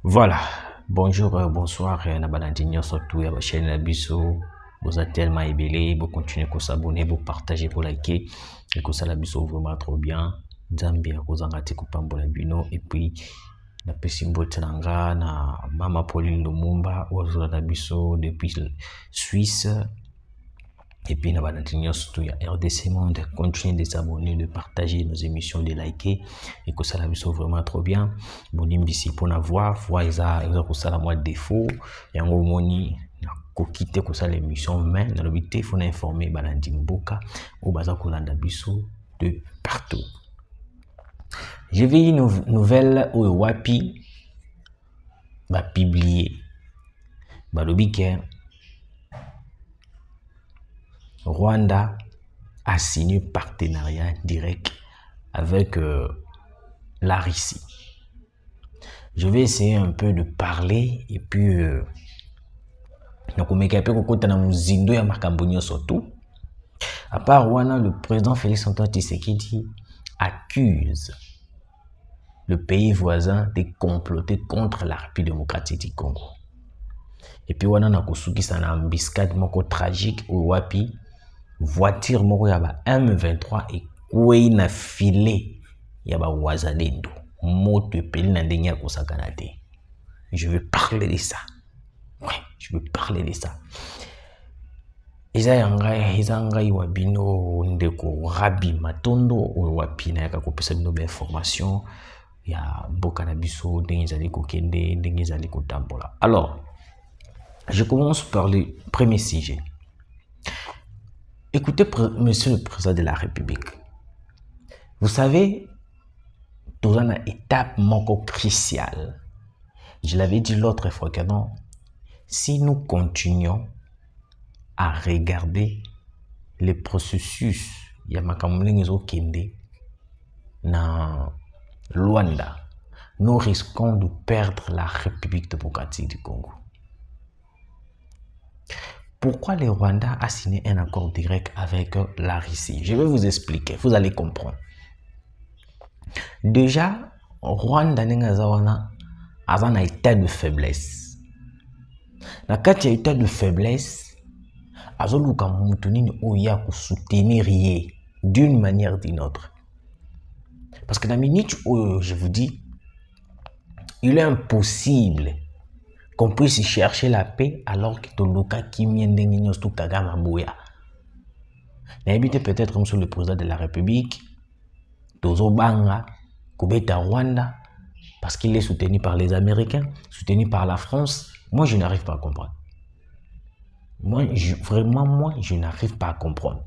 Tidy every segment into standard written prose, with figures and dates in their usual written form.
Voilà, bonjour, bonsoir, Nabalandinho surtout, à la chaîne Labisso. Vous êtes tellement ébélé, vous continuez à s'abonner, vous partagez, vous liker, et que ça Labisso vraiment trop bien. Zambia, vous en gâtez Kupambola Bino, et puis, la Pessimbo Tenanga, na Mama Pauline Lumumba, ou Labisso depuis Suisse. Et puis, nous allons surtout à RDC Monde, continuer de s'abonner, de partager nos émissions, de liker, et que ça la soit vraiment trop bien. Bon, ici pour la voir ça, ça la moi défaut, et en gros, moni, quitter que ça l'émission, mais dans le but, il faut informer Balandi Mboka, ou Baza Kolanda Bisso, de partout. Je vais une nouvelle au Wapi, va publier, bah, le week-end. Rwanda a signé partenariat direct avec la Russie. Je vais essayer un peu de parler et puis surtout. À part Rwanda, le président Félix Antoine Tshisekedi accuse le pays voisin de comploter contre la République démocratique du Congo. Et puis Rwanda na kosuki ça na embuscade moko tragique au Wapi. Voiture moko ya ba M23 et kwei na filet ya ba wazalendo moto epeli na ndenge ya kosakana te. Je veux parler de ça. Ouais, je veux parler de ça. Eza ngai wa bino ndeko Rabi Matondo o Wapi na yaka kopesa bino ba information ya mboka na biso ndenge ezali kokende ndenge ezali kotambola. Alors, je commence par le premier sujet. Écoutez, Monsieur le Président de la République, vous savez, dans une étape moko cruciale, je l'avais dit l'autre fois que non, si nous continuons à regarder les processus, na Luanda, nous risquons de perdre la République démocratique du Congo. Pourquoi le Rwanda a signé un accord direct avec la Russie? Je vais vous expliquer, vous allez comprendre. Déjà, Rwanda a un état de faiblesse. Dans le état de faiblesse, a soutenir d'une manière ou d'une autre. Parce que dans la minute où je vous dis, il est impossible qu'on puisse chercher la paix alors que Toluka Kimien tout Kagame Bouya. N'habitez peut-être comme sur le président de la République, Tozo Banga, Koubeta Rwanda, parce qu'il est soutenu par les Américains, soutenu par la France. Moi, je n'arrive pas à comprendre. Moi, je n'arrive pas à comprendre.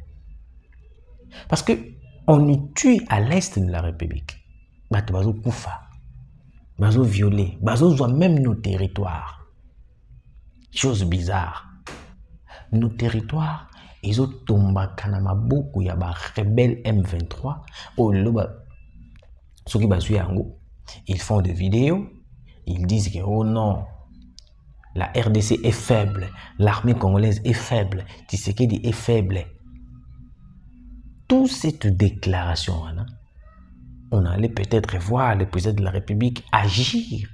Parce que on nous tue à l'est de la République. Bazo Koufa, Bazo violé, Bazo voit même nos territoires. Chose bizarre. Nos territoires, ils ont tombé kanama beaucoup ya ba rebelle M23 au loba ceux qui basu yango, ils font des vidéos, ils disent que oh non, la RDC est faible, l'armée congolaise est faible, Tshisekedi est faible. Toute cette déclaration, on allait peut-être voir le président de la République agir.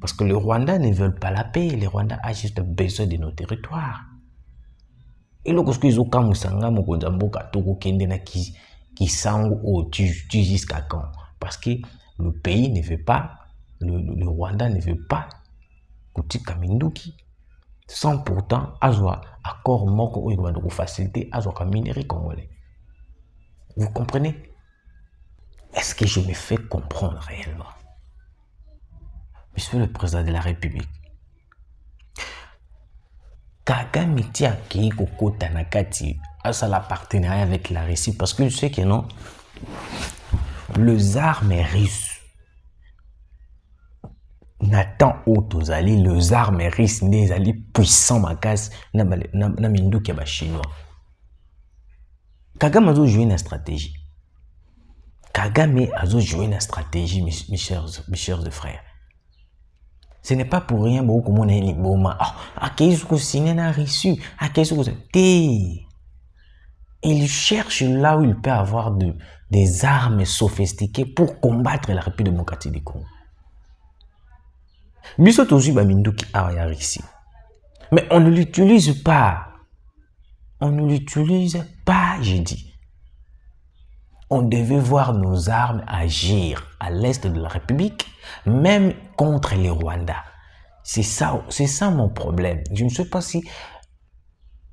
Parce que le Rwanda ne veut pas la paix, le Rwanda a juste besoin de nos territoires. Et lorsque ils ont jusqu'à quand? Parce que le pays ne veut pas, le Rwanda ne veut pas Kaminduki. Sans pourtant avoir accord moko ou faciliter avoir minerai congolais. Vous comprenez? Est-ce que je me fais comprendre réellement? Monsieur le Président de la République, Kagame tia ki kokota na kati à la partenariat avec la Russie parce que je sais que non, les armes russes Nathan Otozali, les armes russes les alliés puissants makas na minduki ya ba chinois. Kagame a joué une stratégie. Kagame a joué une stratégie, mes chers frères. Ce n'est pas pour rien beaucoup comme on est les boma. Ah, qu'est-ce que signé na Russie? Ah, qu'est-ce que c'est? Il cherche là où il peut avoir des armes sophistiquées pour combattre la République démocratique du Congo. Biso tozu ba minduki awa ya Russie. Mais on ne l'utilise pas. On ne l'utilise pas, j'ai dit. On devait voir nos armes agir à l'est de la République, même contre les Rwandais. C'est ça mon problème. Je ne sais pas si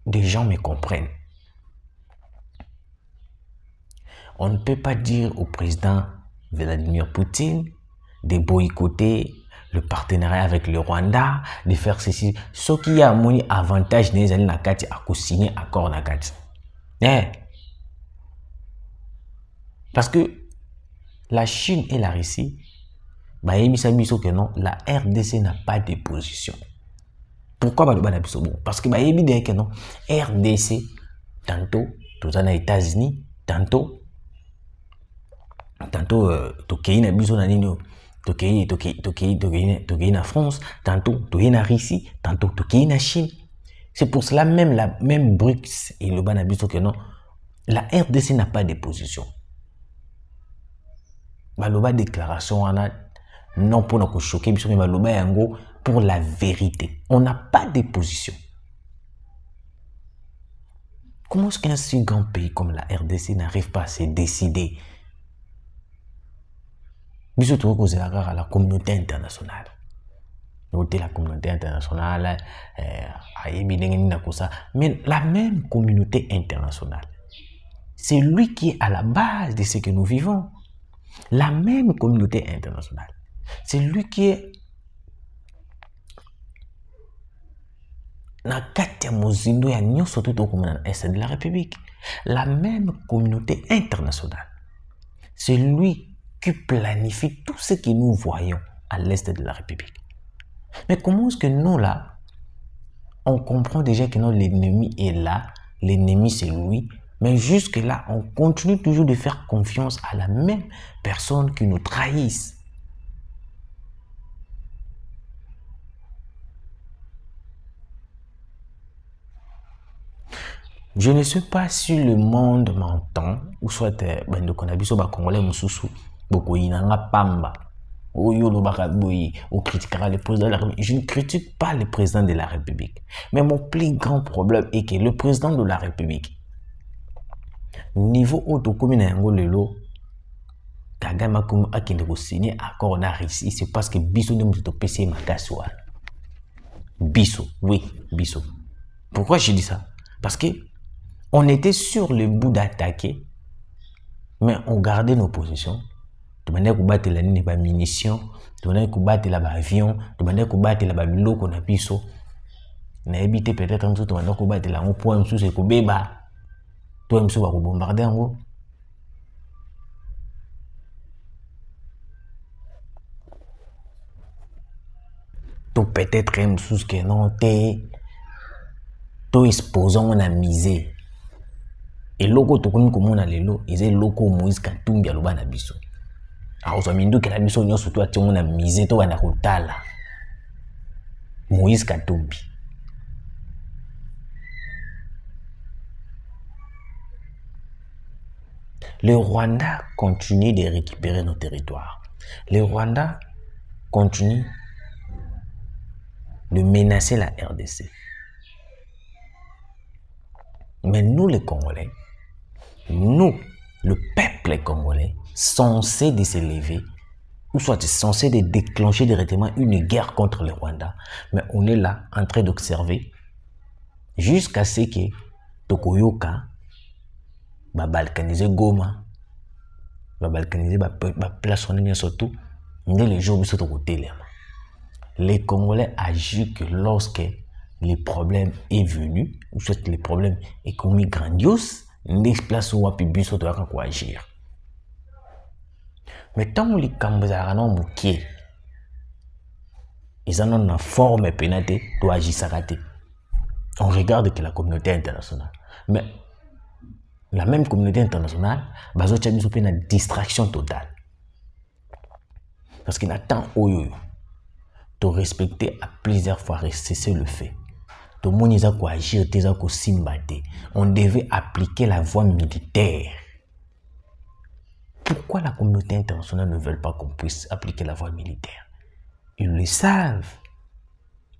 des gens me comprennent. On ne peut pas dire au président Vladimir Poutine de boycotter le partenariat avec le Rwanda, de faire ceci. Ce qui a un avantage des années nakati à signer accord nakati. Parce que la Chine et la Russie, que non, la RDC n'a pas de position. Pourquoi parce que que non, RDC, tantôt, tout en États-Unis, tantôt tokeyi na biso na nini tokeyi na France, tantôt tokeyi na Russie, tantôt tokeyi na Chine. C'est pour cela même la même BRICS et le bana biso que non, la RDC n'a pas de position. Baloba déclaration ana non pour nous choquer biso mais baloba yango pour la vérité. On n'a pas de position. Comment est-ce qu'un si grand pays comme la RDC n'arrive pas à se décider? Biso to cause à la communauté internationale. Notez la communauté internationale, mais la même communauté internationale, c'est lui qui est à la base de ce que nous vivons. La même communauté internationale, c'est lui qui est na katia mozindo ya nyoso tout au est de la République. La même communauté internationale, c'est lui qui planifie tout ce que nous voyons à l'est de la République. Mais comment est-ce que nous, là, on comprend déjà que l'ennemi est là, l'ennemi c'est lui, mais jusque-là, on continue toujours de faire confiance à la même personne qui nous trahisse. Je ne sais pas si le monde m'entend, ou soit bando konabiso ba congolais mususu boko inanga pamba. On critiquera le président de la République. Je ne critique pas le président de la République. Mais mon plus grand problème est que le président de la République, niveau autocommune yango lelo, Kagame a signé accord na Russie, c'est parce que biso de muto PC makaswa. Biso, oui, biso. Pourquoi je dis ça? Parce que on était sur le bout d'attaquer, mais on gardait nos positions. Tu m'as dit que battre la ligne de munitions, tu m'as dit que battre la avion, tu m'as dit que battre la bilo qu'on a piso. Na évité peut-être un peu tu m'as dit que battre la un point sous c'est que beba. Toi monsieur va bombarder en gros. Tu peut-être un sous que non t'es tu exposons on a misé. Et logo to comme on a lelo, ils est loco Moïse Katumbi à l'obana biso. Alors, ça mindu que la mission n'y a surtout à on a misé to na kotala. Moïse Katumbi. Le Rwanda continue de récupérer nos territoires. Le Rwanda continue de menacer la RDC. Mais nous les Congolais, nous, le peuple congolais, censé de s'élever, ou soit censé de déclencher directement une guerre contre le Rwanda, mais on est là en train d'observer jusqu'à ce que Tokoyoka va balkaniser Goma, va balkaniser va place on surtout les jours où sont côté. Les Congolais agissent que lorsque le problème est venu, ou soit le problème économique grandiose, les places où on sont doit agir. Mais tant que les Cambodgiens mouqués, ils en ont une forme pénatée, doit agir s'arrêter. On regarde que la communauté internationale, mais la même communauté internationale, bazo tchabi soupé une distraction totale. Parce qu'il attend oyo, de respecter à plusieurs fois cesser le fait. Tout le monde a quoi agir, on devait appliquer la voie militaire. Pourquoi la communauté internationale ne veut pas qu'on puisse appliquer la voie militaire? Ils le savent.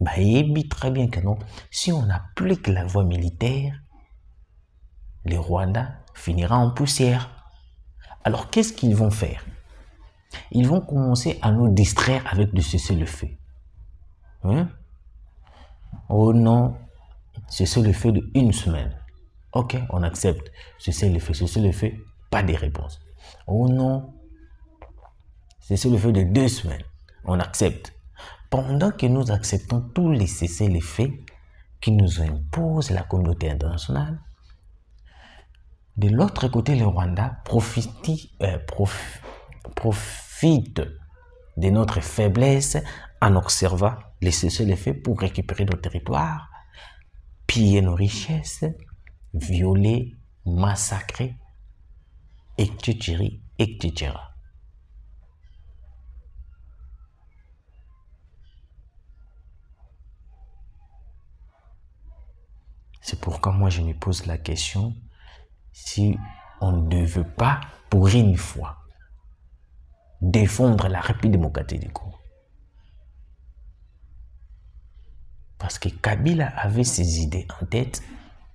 Bah, ils disent très bien que non. Si on applique la voie militaire, le Rwanda finira en poussière. Alors, qu'est-ce qu'ils vont faire? Ils vont commencer à nous distraire avec du cessez-le-feu. Hein? Oh non, cessez-le-feu de 1 semaine. Ok, on accepte. Cessez-le-feu, pas de réponse. Oh non, cessez-le-feu de 2 semaines. On accepte. Pendant que nous acceptons tous les cessez-le-feu qui nous impose la communauté internationale, de l'autre côté, le Rwanda profite de notre faiblesse en observant les cessez-le-feu pour récupérer nos territoires, piller nos richesses, violer, massacrer, etc. etc. C'est pourquoi moi je me pose la question si on ne veut pas, pour une fois, défendre la République démocratique du Congo. Parce que Kabila avait ses idées en tête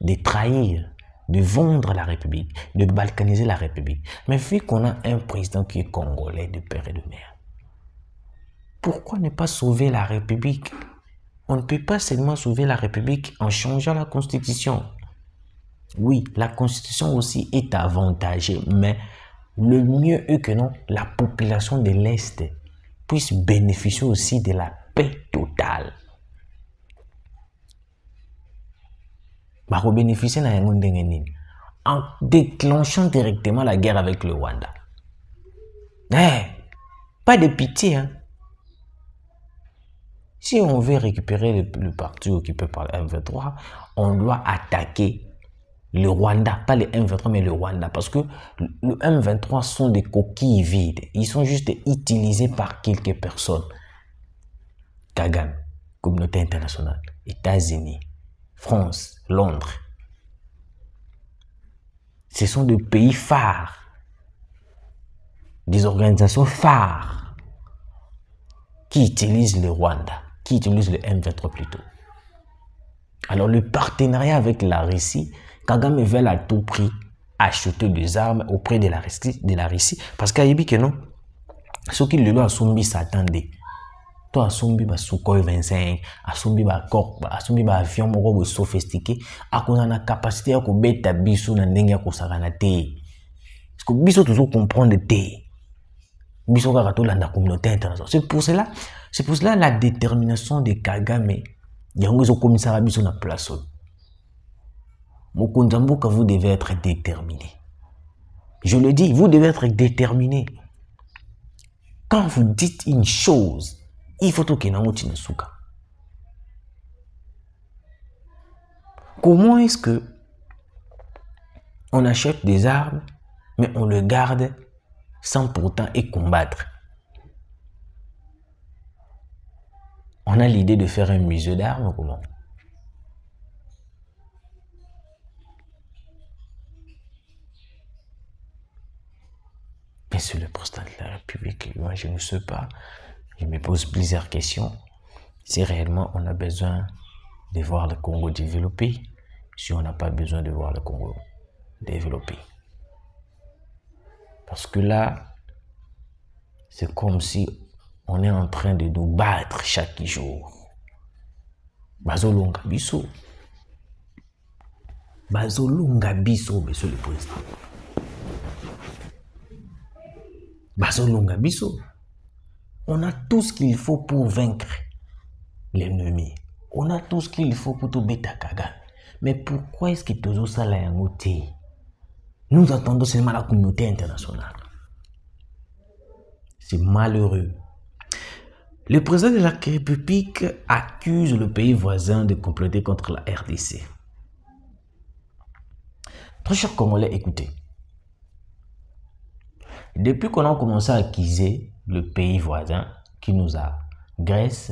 de trahir, de vendre la République, de balkaniser la République. Mais vu qu'on a un président qui est congolais de père et de mère, pourquoi ne pas sauver la République? On ne peut pas seulement sauver la République en changeant la Constitution. Oui, la Constitution aussi est avantagée, mais le mieux est que non, la population de l'Est puisse bénéficier aussi de la paix totale. Bénéficier en déclenchant directement la guerre avec le Rwanda. Pas de pitié, hein. Si on veut récupérer le parti occupé par le M23, on doit attaquer le Rwanda, pas le M23 mais le Rwanda, parce que le M23 sont des coquilles vides, ils sont juste utilisés par quelques personnes. Kagame, communauté internationale, États-Unis, France, Londres. Ce sont des pays phares, des organisations phares qui utilisent le Rwanda, qui utilisent le M23 plutôt. Alors le partenariat avec la Russie, Kagame veut à tout prix acheter des armes auprès de la Russie parce qu'il y a dit que non, ce qui le doit Sumbi s'attendait. Toi, Sumbi va Sukhoi 25, Sumbi va corps, Sumbi va avion moko sophistiqué, à cause de la capacité à beta biso na ndenge ya kosakana te. Parce que biso toujours comprendre te. Biso ka to la communauté internationale. C'est pour cela la détermination de Kagame. Yango zo commissaire biso na place. Mokonzamboka, vous devez être déterminé. Je le dis, vous devez être déterminé. Quand vous dites une chose, il faut que vous souka. Comment est-ce que on achète des armes, mais on le garde sans pourtant y combattre? On a l'idée de faire un musée d'armes, comment? Monsieur le président de la République, moi je ne sais pas, je me pose plusieurs questions. Si réellement on a besoin de voir le Congo développer, si on n'a pas besoin de voir le Congo développer. Parce que là, c'est comme si on est en train de nous battre chaque jour. Bazolonga biso. Bazolonga biso, monsieur le président. Bazolonga biso. On a tout ce qu'il faut pour vaincre l'ennemi. On a tout ce qu'il faut pour tout bêta Kagame. Mais pourquoi est-ce que tout ça là est? Nous attendons seulement la communauté internationale. C'est malheureux. Le président de la République accuse le pays voisin de comploter contre la RDC. Très chers Congolais, écoutez. Depuis qu'on a commencé à accuser le pays voisin qui nous agresse,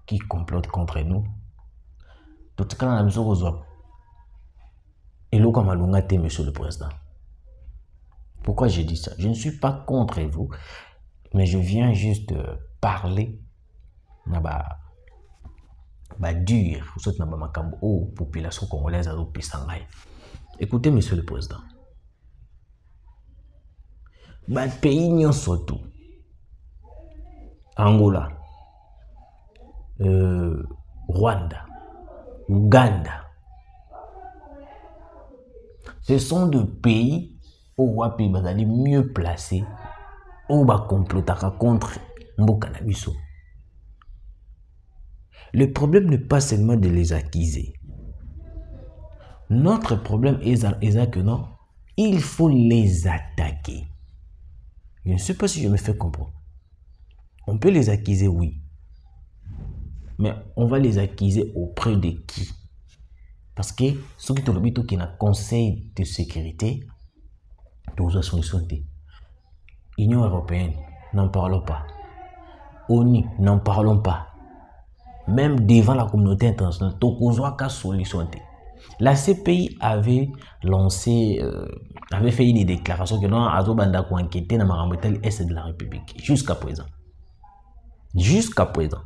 qui complote contre nous, Tout ce qu'on a besoin de voir. Et là, comme Alunga, monsieur le président. Pourquoi j'ai dit ça? Je ne suis pas contre vous, mais je viens juste parler dur aux populations congolaises à l'Opisangaï. Écoutez, monsieur le président. Pays surtout Angola, Rwanda, Ouganda. Ce sont deux pays où les mieux placés où va comploter contre Mbokanabiso. Le problème n'est pas seulement de les accuser. Notre problème est que non, il faut les attaquer. Je ne sais pas si je me fais comprendre. On peut les accuser, oui. Mais on va les accuser auprès de qui? Parce que ceux qui ont un conseil de sécurité, Union européenne, n'en parlons pas. ONU, n'en parlons pas. Même devant la communauté internationale, solution. La CPI avait fait une déclaration que non, Azobanda ko enquêter dans Marambetel Est de la République. Jusqu'à présent. Jusqu'à présent.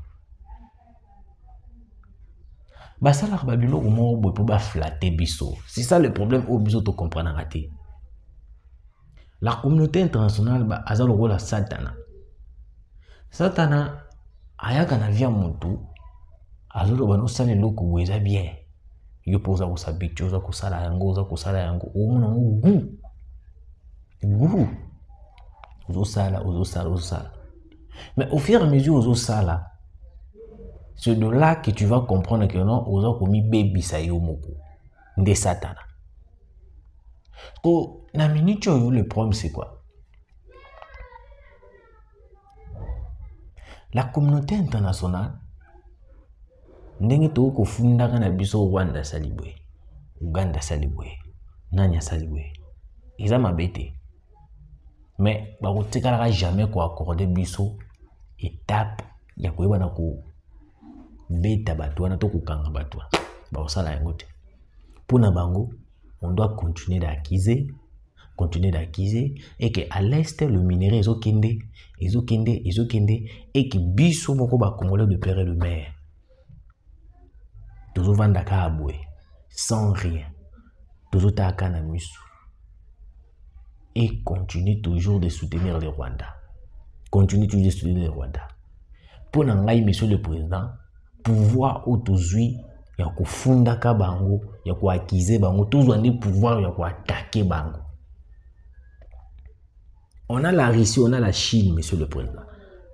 Ça la babilo au moins pour flatter biso. C'est ça le problème au biso to comprendre raté. La communauté internationale azalo rôle Satana. Satana ayaka na via mutu azolo bano sale loko weza bien. Yo poza ko sabiti oza ko sala yango o mona gu. Ozo sala. Mais au fur et à mesure ozo sala, c'est de là que tu vas comprendre que non, ozo komi baby sayo moko de Satana. Ko na minute le problème c'est quoi? La communauté internationale ndenge to ko fundaka na biso Rwanda salibwe, Uganda salibwe, Nanya salibwe. Ils ont m'abêté. Mais ba ko tekala jamais ko accorder biso étape ya ko yeba na ko beta bato na to ko kanga bato. Ba osala yango te. Pona bango, on doit continuer d'accuser et que à l'est le minerai ezokende et que biso moko ba congolais de père et de mère. Toujours vandaka aboué sans rien. Toujours taka na misu. Et continue toujours de soutenir le Rwanda. Continue toujours de soutenir le Rwanda. Pour n'engager monsieur le président, pouvoir autozui ya kufunda ka bango, ya kuakize bango, toujours un pouvoir ya kuattaquer bango. On a la Russie, on a la Chine, monsieur le président.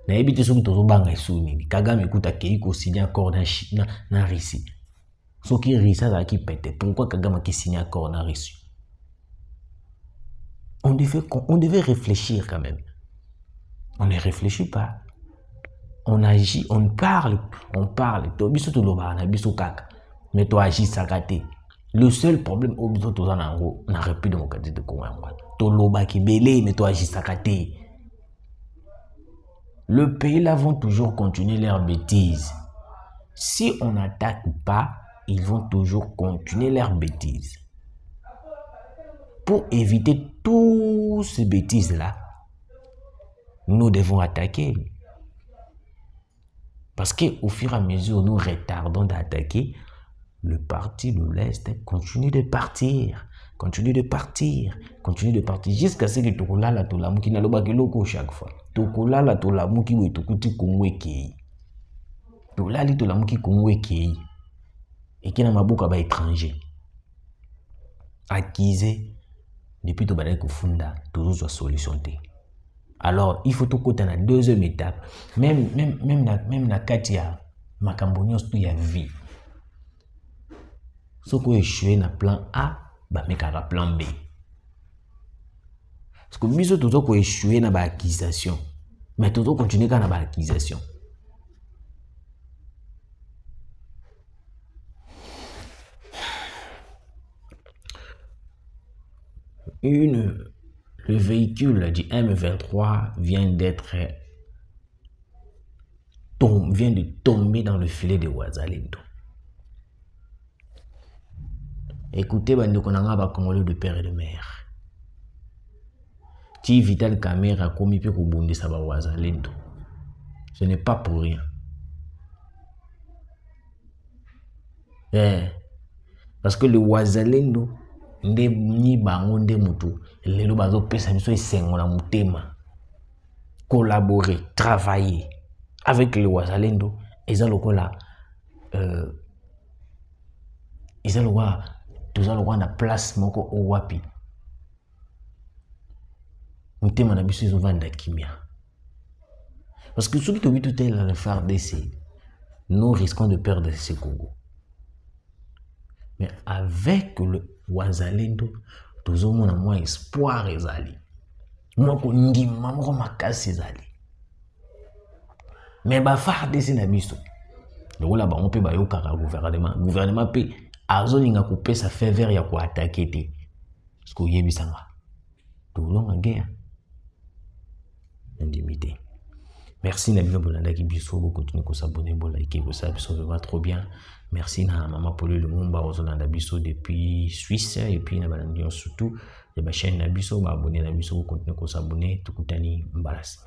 Na ebite soki tozo banga isuni, Kagame écoute akei ko signer accord na Chine, na Russie. Soki Russie ça qui pète, pourquoi Kagame qui signe accord na Russie? On devait réfléchir quand même. On ne réfléchit pas. On agit, on parle. Tobiso to loba na biso kaka. Mais toi agis sakaté. Le seul problème au biso to na ngo na République démocratique de Congo. To loba ki belé mais toi agis sakaté. Le pays là vont toujours continuer leurs bêtises. Si on n'attaque pas, ils vont toujours continuer leurs bêtises. Pour éviter toutes ces bêtises-là, nous devons attaquer. Parce qu'au fur et à mesure, nous retardons d'attaquer, le parti de l'Est continue de partir. Jusqu'à ce que Tokola la Tolamuki n'a pas de chaque fois. Tokola la Tolamuki ou Tokuti Kongweki. Tola li Tolamuki Kongweki. Et qui n'a pas beaucoup d'étrangers. Acquisés. Depuis que tu funda, toujours soit solution. Alors, il faut tout côté la deuxième étape. Même na katia, makambonios tout y a vie. Ce qu'on échoué na plan A, bah mais qu'à plan B. Parce que biso tout qu'on échoué na ba accusation, mais tout continuer quand na ba accusation. Le véhicule du M23 vient de tomber dans le filet de Ouazalendo. Écoutez, bandeko nanga ba Congolais de père et de mère. Ti Vital Kamerhe a commis pe kobundisa ba wazalendo. Ce n'est pas pour rien. Parce que le wazalendo nde ni bango nde mutu lelo bazo pesa biso esengo na mutema. Collaborer, travailler avec le wazalendo eza lokola eza lokola toza lokola na place moko owapi mutema na biso ezovanda kimia. Parce que ceux qui tobi tout est là le FARDC, nous risquons de perdre ce Congo. Mais avec le wazalendo tozomona mwa espoir ezali. Mwa ko ngima moko makasi ezali. Mais ba FARDC na biso lokola bango pe bayokaka gouvernement pe azolinga kopesa faveur ya ko attaquer te. Parce que yebisanga tolonga guerre indimité. Merci Nabino Bolanda qui biso, vous continuez à s'abonner, vous liker, vous savez, ça va trop bien. Merci na Maman Pauline Lumumba, Ozolanda Biso depuis Suisse, et puis na Balandion surtout, il y a ma chaîne Nabiso, abonner Nabiso, vous continuez à s'abonner, tout coutani, mbalas.